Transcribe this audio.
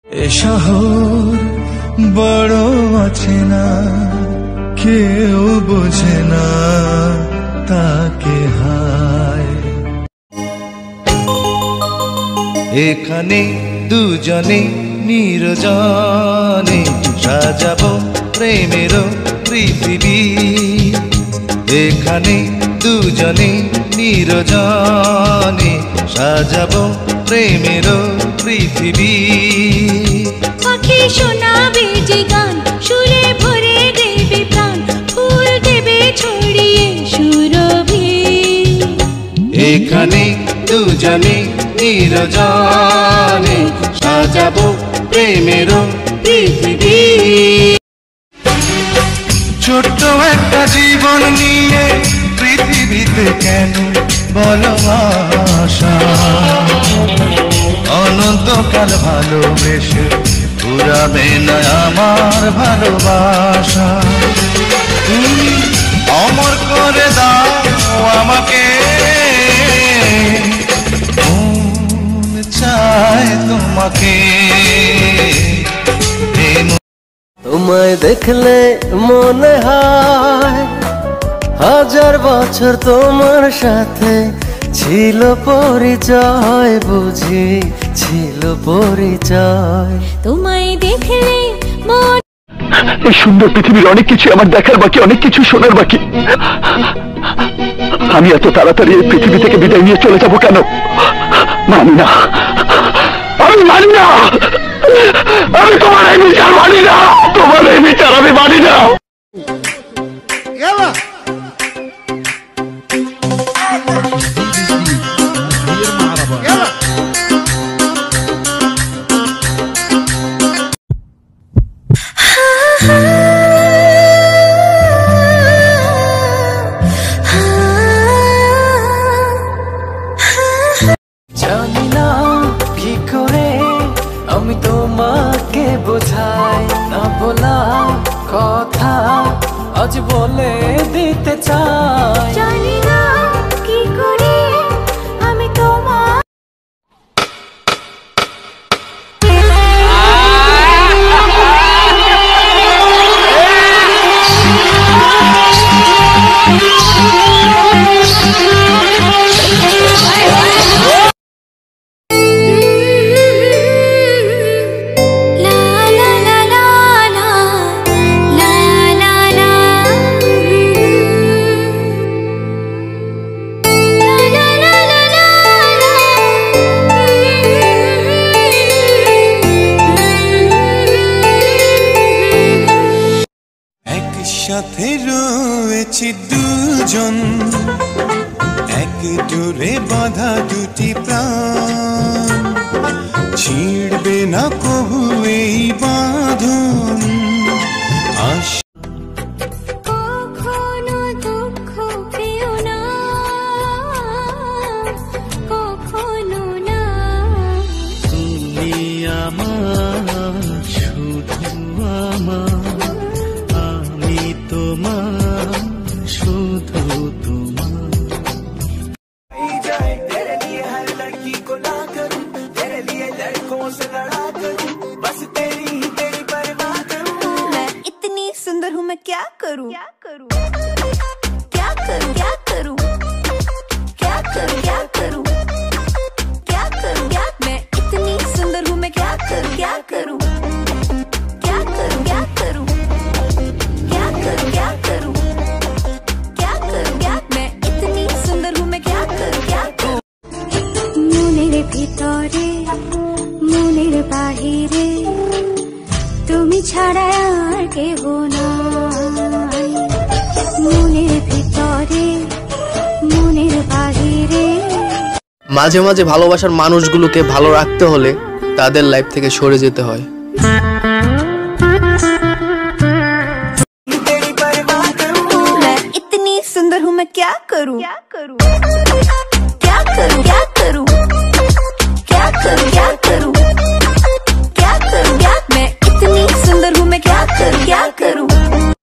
এ শহর বড় অচেনা, কেউ বোঝে না তাকে হায়। এখানে দুজনে নির্জনে সাজাবো প্রেমের পৃথিবী। এখানে দুজনে নির্জনে সাজাবো প্রেমের পৃথিবী। পাখি শোনাবে যে গান, সুরে ভরে দেবে প্রাণ, ফুল দেবে ছড়িয়ে সুরভি। এখানে দুজনে নির্জনে সাজাবো প্রেমের পৃথিবী। ছোট্ট একটা জীবন নিয়ে পৃথিবীতে কেন বলো আশা, অনন্তকাল ভালোবেসে পুরাবে না আমার ভালোবাসা। তুমি অমর করে দাও আমাকে, মন চায় তোমাকে। তোমায় দেখলে মনে হয় হাজার বছর তোমার সাথে ছিল পরিচয়, বুঝি ছিল পরিচয়। তোমায় দেখলে মন, এই সুন্দর পৃথিবীর অনেক কিছু আমার দেখার বাকি, অনেক কিছু শোনার বাকি। আমি এত তাড়াতাড়ি এই পৃথিবী থেকে বিদায় নিয়ে চলে যাব কেন? মানি না, আমি মানি না, আমি তোমার এই বিচার মানি না, তোমার এই বিচার আমি মানি না। জানি না কি করে আমি তোমাকে বোঝাই, না বলা কথা আজ বলে দিতে চাই। জানি না কি করে আমি তোমার একসাথে রয়েছি দুজন, এক ডোরে বাঁধা দুটি প্রাণ, ছিড়বে না কবু এই বাঁধন। কখনো দুঃখ পেও না, কখনো না। তুমি আমার, শুধু আমার, আমি তোমার, শুধু তোমার। मैं इतनी सुंदर हूँ, मैं क्या करूँ, क्या करूँ, क्या करूँ, क्या करूँ, क्या करूँ, क्या करूँ, क्या करूँ, क्या। मैं इतनी सुंदर हूँ, मैं क्या करूँ, क्या करूँ, क्या करूँ, क्या करूँ, क्या करूँ, क्या करूँ, क्या करूँ, क्या। मैं इतनी सुंदर हूँ, मैं क्या करूँ, क्या करूँ। মনের ভিতরে মনের বাহিরে তুমি ছাড়া আর কেহ নাই। মনের ভিতরে মনের বাহিরে। মাঝে মাঝে ভালোবাসার মানুষগুলোকে ভালো রাখতে হলে তাদের লাইফ থেকে সরে যেতে হয়। मैं इतनी सुंदर हूँ, मैं क्या करूँ, क्या करूँ, क्या करूँ, क्या करूँ, क्या करूँ, क्या।